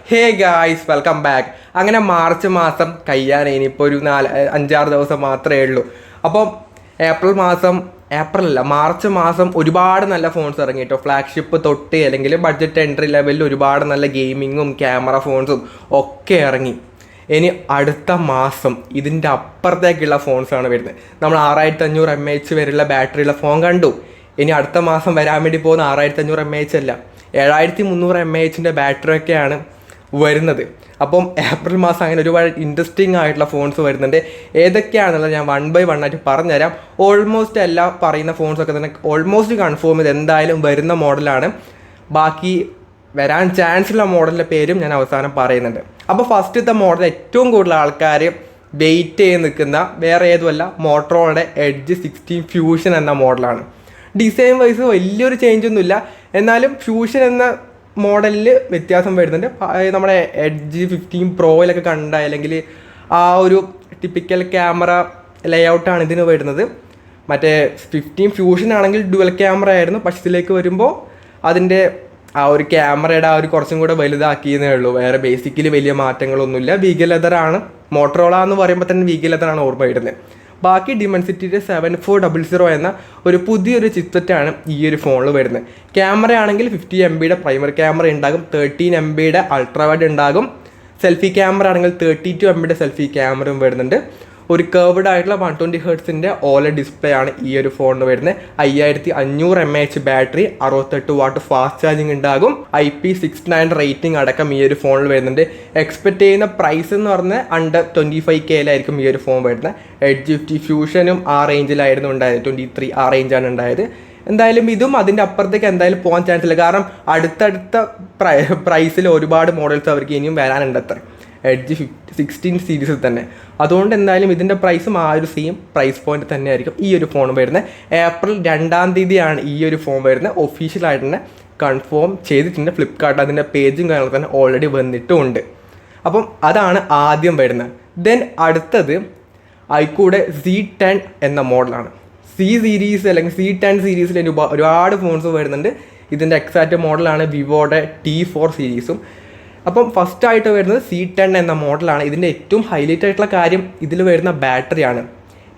Hey guys, welcome back. അങ്ങനെ March മാസം കഴിയാൻ ഇനിയിപ്പോൾ ഒരു 5-6 ദിവസം മാത്രമേ ഉള്ളൂ. അപ്പം മാർച്ച് മാസം ഒരുപാട് നല്ല ഫോൺസ് ഇറങ്ങി കേട്ടോ. ഫ്ലാഗ്ഷിപ്പ് തൊട്ട് അല്ലെങ്കിൽ ബഡ്ജറ്റ് എൻട്രി ലെവലിൽ ഒരുപാട് നല്ല ഗെയിമിങ്ങും ക്യാമറ ഫോൺസും ഒക്കെ ഇറങ്ങി. ഇനി അടുത്ത മാസം ഇതിൻ്റെ അപ്പുറത്തേക്കുള്ള ഫോൺസാണ് വരുന്നത്. നമ്മൾ 6500 mAh വരെയുള്ള ബാറ്ററിയുള്ള ഫോൺ കണ്ടു. ഇനി അടുത്ത മാസം വരാൻ വേണ്ടി പോകുന്ന 6500 mAh അല്ല, 7300 mAhൻ്റെ ബാറ്ററിയൊക്കെയാണ് വരുന്നത്. അപ്പം ഏപ്രിൽ മാസം അങ്ങനെ ഒരുപാട് ഇൻട്രസ്റ്റിംഗ് ആയിട്ടുള്ള ഫോൺസ് വരുന്നുണ്ട്. ഏതൊക്കെയാണെന്നുള്ളത് ഞാൻ 1 by 1 ആയിട്ട് പറഞ്ഞുതരാം. ഓൾമോസ്റ്റ് എല്ലാ പറയുന്ന ഫോൺസൊക്കെ തന്നെ ഓൾമോസ്റ്റ് കൺഫേം ചെയ്ത് എന്തായാലും വരുന്ന മോഡലാണ്. ബാക്കി വരാൻ ചാൻസ് ഉള്ള മോഡലിൻ്റെ പേരും ഞാൻ അവസാനം പറയുന്നുണ്ട്. അപ്പോൾ ഫസ്റ്റത്തെ മോഡൽ ഏറ്റവും കൂടുതൽ ആൾക്കാർ വെയിറ്റ് ചെയ്ത് നിൽക്കുന്ന വേറെ ഏതുമല്ല, മോട്ടറോളയുടെ എഡ്ജ് 16 ഫ്യൂഷൻ എന്ന മോഡലാണ്. ഡിസൈൻ വൈസ് വലിയൊരു ചേഞ്ച് ഒന്നുമില്ല, എന്നാലും ഫ്യൂഷൻ എന്ന മോഡലിൽ വ്യത്യാസം വരുന്നുണ്ട്. നമ്മുടെ എഡ്ജ് 15 പ്രോയിലൊക്കെ കണ്ട അല്ലെങ്കിൽ ആ ഒരു ടിപ്പിക്കൽ ക്യാമറ ലേഔട്ടാണ് ഇതിന് വരുന്നത്. മറ്റേ 15 ഫ്യൂഷൻ ആണെങ്കിൽ ഡുവൽ ക്യാമറ ആയിരുന്നു, പക്ഷെ ഇതിലേക്ക് വരുമ്പോൾ അതിൻ്റെ ആ ഒരു ക്യാമറയുടെ ആ ഒരു കുറച്ചും കൂടെ വലുതാക്കിയെന്നേ ഉള്ളൂ. വേറെ ബേസിക്കലി വലിയ മാറ്റങ്ങളൊന്നുമില്ല. വീഗൽ ലെതറാണ്, മോട്ടറോള എന്ന് പറയുമ്പോൾ തന്നെ വീഗൽ ലെതറാണ് ഓർമ്മ വരുന്നത്. ബാക്കി ഡിമെൻസിറ്റിയുടെ 7400 എന്ന ഒരു പുതിയൊരു ചിപ്സെറ്റാണ് ഈ ഒരു ഫോണിൽ വരുന്നത്. ക്യാമറ ആണെങ്കിൽ 50 MBയുടെ പ്രൈമറി ക്യാമറ ഉണ്ടാകും, 13 MBയുടെ അൾട്രാ വൈഡ് ഉണ്ടാകും. സെൽഫി ക്യാമറ ആണെങ്കിൽ 32 MBയുടെ സെൽഫി ക്യാമറയും വരുന്നുണ്ട്. ഒരു കർവ്ഡ് ആയിട്ടുള്ള 120 Hz OLED ഡിസ്പ്ലേ ആണ് ഈ ഒരു ഫോണിന് വരുന്നത്. 5500 mAh battery, 68 what fast charging ഉണ്ടാകും. IP69 റേറ്റിംഗ് അടക്കം ഈ ഒരു ഫോണിൽ വരുന്നുണ്ട്. എക്സ്പെക്ട് ചെയ്യുന്ന പ്രൈസ് എന്ന് പറഞ്ഞാൽ അണ്ടർ 25Kയിലായിരിക്കും ഈ ഒരു ഫോൺ വരുന്നത്. എഡ്ജ് 50 ഫ്യൂഷനും ആ റേഞ്ചിലായിരുന്നു ഉണ്ടായത്, 23 ആ റേഞ്ചാണ് ഉണ്ടായത്. എന്തായാലും ഇതും അതിൻ്റെ അപ്പുറത്തേക്ക് എന്തായാലും പോകാൻ ചാൻസ് ഇല്ല, കാരണം അടുത്തടുത്ത പ്രൈസിൽ ഒരുപാട് മോഡൽസ് അവർക്ക് ഇനിയും വരാനുണ്ട്. അത്ര എഡ്ജ് 16 സീരീസിൽ തന്നെ. അതുകൊണ്ട് എന്തായാലും ഇതിൻ്റെ പ്രൈസും ആ ഒരു സെയിം പ്രൈസ് പോയിന്റ് തന്നെ ആയിരിക്കും ഈ ഒരു ഫോൺ വരുന്നത്. ഏപ്രിൽ 2 ഈ ഒരു ഫോൺ വരുന്നത്. ഒഫീഷ്യലായിട്ട് തന്നെ കൺഫേം ചെയ്തിട്ടുണ്ട്. ഫ്ലിപ്കാർട്ട് അതിൻ്റെ പേജും കാര്യങ്ങളൊക്കെ തന്നെ ഓൾറെഡി വന്നിട്ടുമുണ്ട്. അപ്പം അതാണ് ആദ്യം വരുന്നത്. ദെൻ അടുത്തത് ഐക്കൂടെ Z10 എന്ന മോഡലാണ്. C സീരീസ് അല്ലെങ്കിൽ C10 സീരീസിൽ ഒരുപാട് ഫോൺസ് വരുന്നുണ്ട്. ഇതിൻ്റെ എക്സാക്റ്റ് മോഡലാണ് വിവോയുടെ T4 സീരീസും. അപ്പം ഫസ്റ്റായിട്ട് വരുന്നത് C10 എന്ന മോഡലാണ്. ഇതിൻ്റെ ഏറ്റവും ഹൈലൈറ്റ് ആയിട്ടുള്ള കാര്യം ഇതിൽ വരുന്ന ബാറ്ററിയാണ്.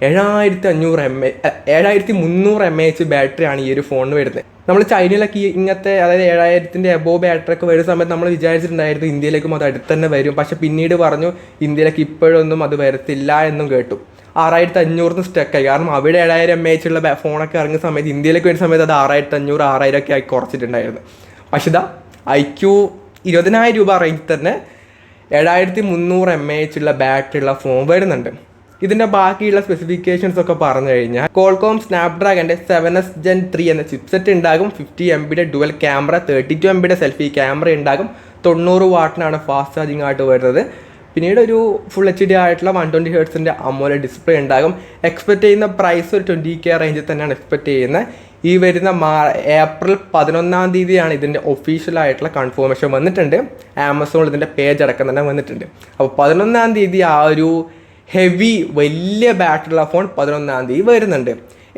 7300 mAh ബാറ്ററിയാണ് ഈ ഒരു ഫോണിന് വരുന്നത്. നമ്മൾ ചൈനയിലൊക്കെ ഇങ്ങനത്തെ അതായത് 7000ൻ്റെ എബോവ് ബാറ്ററി ഒക്കെ വരുന്ന സമയത്ത് നമ്മൾ വിചാരിച്ചിട്ടുണ്ടായിരുന്നു ഇന്ത്യയിലേക്കും അത് അടുത്ത് തന്നെ വരും. പക്ഷെ പിന്നീട് പറഞ്ഞു ഇന്ത്യയിലേക്ക് ഇപ്പോഴൊന്നും അത് വരത്തില്ല എന്നും കേട്ടു. 6500 സ്റ്റക്കായി, കാരണം അവിടെ 7000 mAh ഉള്ള ഫോണൊക്കെ ഇറങ്ങുന്ന സമയത്ത് ഇന്ത്യയിലേക്ക് വരുന്ന സമയത്ത് അത് 6500 6000 ഒക്കെ ആയി കുറച്ചിട്ടുണ്ടായിരുന്നു. പക്ഷെ ഇതാ IQ 20,000 രൂപ റേഞ്ചിൽ തന്നെ 7300 mAh ഉള്ള ബാറ്ററി ഉള്ള ഫോൺ വരുന്നുണ്ട്. ഇതിൻ്റെ ബാക്കിയുള്ള സ്പെസിഫിക്കേഷൻസ് ഒക്കെ പറഞ്ഞു കഴിഞ്ഞാൽ കോൾകോം സ്നാപ്ഡ്രാഗൻ്റെ 7S Gen 3 എന്ന ചിപ്സെറ്റ് ഉണ്ടാകും. 50 MBയുടെ ഡുവൽ ക്യാമറ, 32 MBയുടെ സെൽഫി ക്യാമറ ഉണ്ടാകും. 90 വാട്ടിനാണ് ഫാസ്റ്റ് ചാർജിങ് ആയിട്ട് വരുന്നത്. പിന്നീട് ഒരു ഫുൾ HD ആയിട്ടുള്ള 120 Hz AMOLED ഡിസ്പ്ലേ ഉണ്ടാകും. എക്സ്പെക്ട് ചെയ്യുന്ന പ്രൈസ് ഒരു 20K റേഞ്ചിൽ തന്നെയാണ് എക്സ്പെക്ട് ചെയ്യുന്നത്. ഈ വരുന്ന ഏപ്രിൽ 11 ഇതിൻ്റെ ഒഫീഷ്യലായിട്ടുള്ള കൺഫർമേഷൻ വന്നിട്ടുണ്ട്. ആമസോണിൽ ഇതിൻ്റെ പേജ് അടക്കം തന്നെ വന്നിട്ടുണ്ട്. അപ്പോൾ 11 ആ ഒരു ഹെവി വലിയ ബാറ്ററിയുള്ള ഫോൺ 11 വരുന്നുണ്ട്.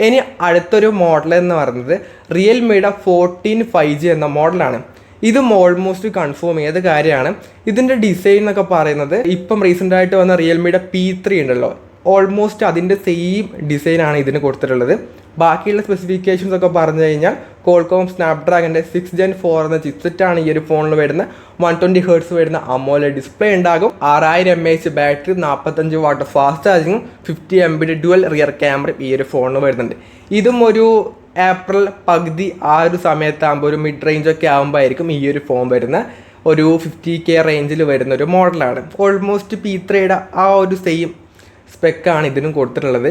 ഇനി അടുത്തൊരു മോഡൽ എന്ന് പറയുന്നത് റിയൽമിയുടെ 14 5G എന്ന മോഡലാണ്. ഇതും ഓൾമോസ്റ്റ് കൺഫേം ചെയ്ത കാര്യമാണ്. ഇതിൻ്റെ ഡിസൈൻ എന്നൊക്കെ പറയുന്നത് ഇപ്പം റീസെൻ്റായിട്ട് വന്ന റിയൽമിയുടെ P3 ഉണ്ടല്ലോ, ഓൾമോസ്റ്റ് അതിൻ്റെ സെയിം ഡിസൈനാണ് ഇതിന് കൊടുത്തിട്ടുള്ളത്. ബാക്കിയുള്ള സ്പെസിഫിക്കേഷൻസ് ഒക്കെ പറഞ്ഞു കഴിഞ്ഞാൽ കോൾകോം സ്നാപ്ഡ്രാഗൻ്റെ 6 Gen 4 എന്ന ചിപ്സെറ്റാണ് ഈ ഒരു ഫോണിൽ വരുന്ന. 120 Hz വരുന്ന AMOLED ഡിസ്പ്ലേ ഉണ്ടാകും. 6000 mAh ബാറ്ററി, 45 വാട്ട് ഫാസ്റ്റ് ചാർജിങ്ങും 50 MBയുടെ ഡുവൽ റിയർ ക്യാമറ ഈ ഒരു ഫോണിൽ വരുന്നുണ്ട്. ഇതും ഒരു ഏപ്രിൽ പകുതി ആ ഒരു സമയത്താകുമ്പോൾ ഒരു മിഡ് റേഞ്ച് ഒക്കെ ആകുമ്പോൾ ആയിരിക്കും ഈ ഒരു ഫോൺ വരുന്ന. ഒരു 50K റേഞ്ചിൽ വരുന്ന ഒരു മോഡലാണ്. ഓൾമോസ്റ്റ് P3യുടെ ആ ഒരു സെയിം സ്പെക്കാണ് ഇതിനും കൊടുത്തിട്ടുള്ളത്.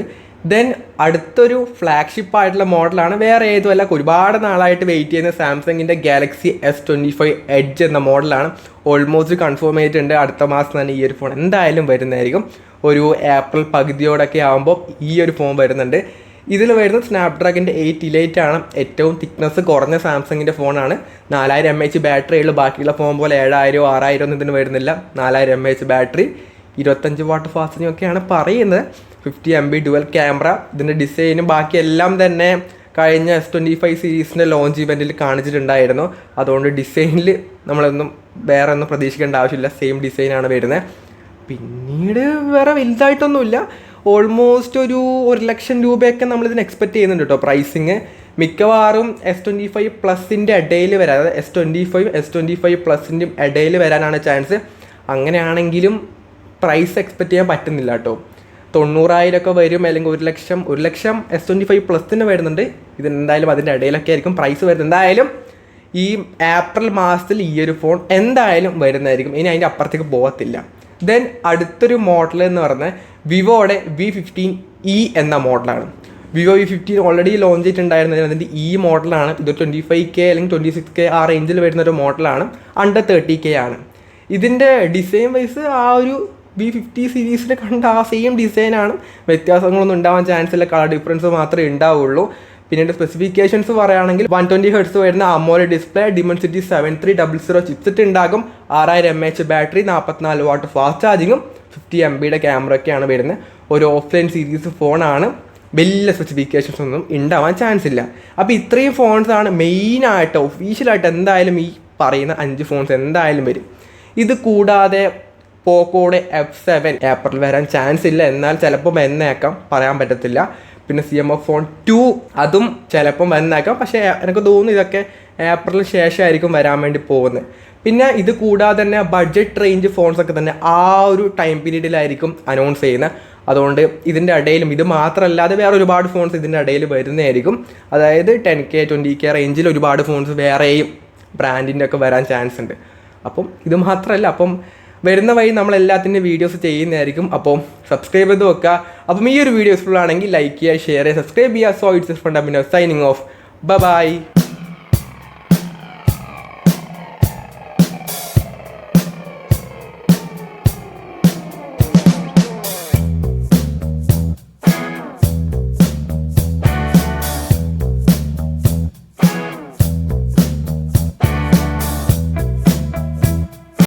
ദെൻ അടുത്തൊരു ഫ്ലാഗ്ഷിപ്പ് ആയിട്ടുള്ള മോഡലാണ്, വേറെ ഏതുമല്ല, ഒരുപാട് നാളായിട്ട് വെയിറ്റ് ചെയ്യുന്ന സാംസങ്ങിൻ്റെ ഗാലക്സി S25 എഡ്ജ് എന്ന മോഡലാണ്. ഓൾമോസ്റ്റ് കൺഫേം ചെയ്തിട്ടുണ്ട് അടുത്ത മാസം തന്നെ ഈ ഒരു ഫോൺ എന്തായാലും വരുന്നതായിരിക്കും. ഒരു ഏപ്രിൽ പകുതിയോടൊക്കെ ആകുമ്പോൾ ഈ ഒരു ഫോൺ വരുന്നുണ്ട്. ഇതിൽ വരുന്നത് സ്നാപ്ഡ്രാഗൻ്റെ 8 Elite ആണ്. ഏറ്റവും തിക്നെസ് കുറഞ്ഞ സാംസങ്ങിൻ്റെ ഫോണാണ്. 4000 mAh ബാറ്ററി ഉള്ളൂ. ബാക്കിയുള്ള ഫോൺ പോലെ 7000 6000 ഒന്നും ഇതിന് വരുന്നില്ല. 4000 mAh battery, 25 what fast charging ഒക്കെയാണ് പറയുന്നത്. 50 MB ഡുവൽ ക്യാമറ. ഇതിൻ്റെ ഡിസൈനും ബാക്കി എല്ലാം തന്നെ കഴിഞ്ഞ S25 സീരീസിൻ്റെ ലോഞ്ച് ഇവൻറ്റിൽ കാണിച്ചിട്ടുണ്ടായിരുന്നു. അതുകൊണ്ട് ഡിസൈനിൽ നമ്മളൊന്നും വേറെ ഒന്നും പ്രതീക്ഷിക്കേണ്ട ആവശ്യമില്ല, സെയിം ഡിസൈനാണ് വരുന്നത്. പിന്നീട് വേറെ വലുതായിട്ടൊന്നുമില്ല. ഓൾമോസ്റ്റ് ഒരു 1,00,000 രൂപയൊക്കെ നമ്മളിതിന് എക്സ്പെക്റ്റ് ചെയ്യുന്നുണ്ട് കേട്ടോ പ്രൈസിങ്. മിക്കവാറും S25 പ്ലസിൻ്റെ ഇടയിൽ വരാൻ, അതായത് S25 പ്ലസിൻ്റെ ഇടയിൽ വരാനാണ് ചാൻസ്. അങ്ങനെയാണെങ്കിലും പ്രൈസ് എക്സ്പെക്റ്റ് ചെയ്യാൻ പറ്റുന്നില്ല കേട്ടോ. 90,000 വരും, അല്ലെങ്കിൽ 1,00,000 S25 പ്ലസിന് വരുന്നുണ്ട്. ഇതെന്തായാലും അതിൻ്റെ ഇടയിലൊക്കെ ആയിരിക്കും പ്രൈസ് വരുന്നത്. എന്തായാലും ഈ ഏപ്രിൽ മാസത്തിൽ ഈ ഒരു ഫോൺ എന്തായാലും വരുന്നതായിരിക്കും. ഇനി അതിൻ്റെ അപ്പുറത്തേക്ക് പോകത്തില്ല. ദെൻ അടുത്തൊരു മോഡൽ എന്ന് പറഞ്ഞാൽ വിവോയുടെ V15e എന്ന മോഡലാണ്. വിവോ V15 ഓൾറെഡി ലോഞ്ച് ചെയ്തിട്ടുണ്ടായിരുന്നതിന് അതിൻ്റെ ഈ മോഡലാണ്. ഇത് 25K അല്ലെങ്കിൽ 26K ആ റേഞ്ചിൽ വരുന്നൊരു മോഡലാണ്. അണ്ടർ 30K ആണ്. ഇതിൻ്റെ ഡിസൈൻ വൈസ് ആ ഒരു V50 സീരീസിൽ കണ്ട ആ സെയിം ഡിസൈനാണ്. വ്യത്യാസങ്ങളൊന്നും ഉണ്ടാവാൻ ചാൻസ് ഇല്ല, കളർ ഡിഫറൻസ് മാത്രമേ ഉണ്ടാവുള്ളൂ. പിന്നീട് സ്പെസിഫിക്കേഷൻസ് പറയുകയാണെങ്കിൽ 120 Hz വരുന്ന AMOLED ഡിസ്പ്ലേ, Dimensity 7300 ചിപ്സെറ്റ് ഉണ്ടാകും, 6000 mAh ബാറ്ററി, 44 വാട്ട് ഫാസ്റ്റ് ചാർജിങ്ങും 50 MB ക്യാമറയൊക്കെയാണ് വരുന്നത്. ഒരു ഓഫ്ലൈൻ സീരീസ് ഫോണാണ്. വലിയ സ്പെസിഫിക്കേഷൻസ് ഒന്നും ഉണ്ടാവാൻ ചാൻസ് ഇല്ല. അപ്പോൾ ഇത്രയും ഫോൺസാണ് മെയിനായിട്ട് ഒഫീഷ്യലായിട്ട് എന്തായാലും ഈ പറയുന്ന 5 ഫോൺസ് എന്തായാലും വരും. ഇത് കൂടാതെ പോക്കോയുടെ F7 ഏപ്രിൽ വരാൻ ചാൻസ് ഇല്ല, എന്നാൽ ചിലപ്പോൾ വന്നേക്കാം, പറയാൻ പറ്റത്തില്ല. പിന്നെ CMF ഫോൺ 2 അതും ചിലപ്പം വന്നേക്കാം, പക്ഷേ എനിക്ക് തോന്നുന്നു ഇതൊക്കെ ഏപ്രിലിന് ശേഷമായിരിക്കും വരാൻ വേണ്ടി പോകുന്നത്. പിന്നെ ഇത് കൂടാതെ തന്നെ ബഡ്ജറ്റ് റേഞ്ച് ഫോൺസൊക്കെ തന്നെ ആ ഒരു ടൈം പീരീഡിലായിരിക്കും അനൗൺസ് ചെയ്യുന്നത്. അതുകൊണ്ട് ഇതിൻ്റെ ഇടയിലും ഇത് മാത്രമല്ലാതെ വേറെ ഒരുപാട് ഫോൺസ് ഇതിൻ്റെ ഇടയിൽ വരുന്നതായിരിക്കും. അതായത് 10K 20K റേഞ്ചിൽ ഒരുപാട് ഫോൺസ് വേറെയും ബ്രാൻഡിൻ്റെ ഒക്കെ വരാൻ ചാൻസ് ഉണ്ട്. അപ്പം ഇത് മാത്രമല്ല, അപ്പം വരുന്ന വഴി നമ്മൾ എല്ലാത്തിൻ്റെ വീഡിയോസ് ചെയ്യുന്നതായിരിക്കും. അപ്പോൾ സബ്സ്ക്രൈബ് ചെയ്ത് വെക്കുക. അപ്പം ഈ ഒരു വീഡിയോ യൂസ്ഫുൾ ആണെങ്കിൽ ലൈക്ക് ചെയ്യുക, ഷെയർ ചെയ്യുക, സബ്സ്ക്രൈബ് ചെയ്യുക. So it's fundamental signing off. By.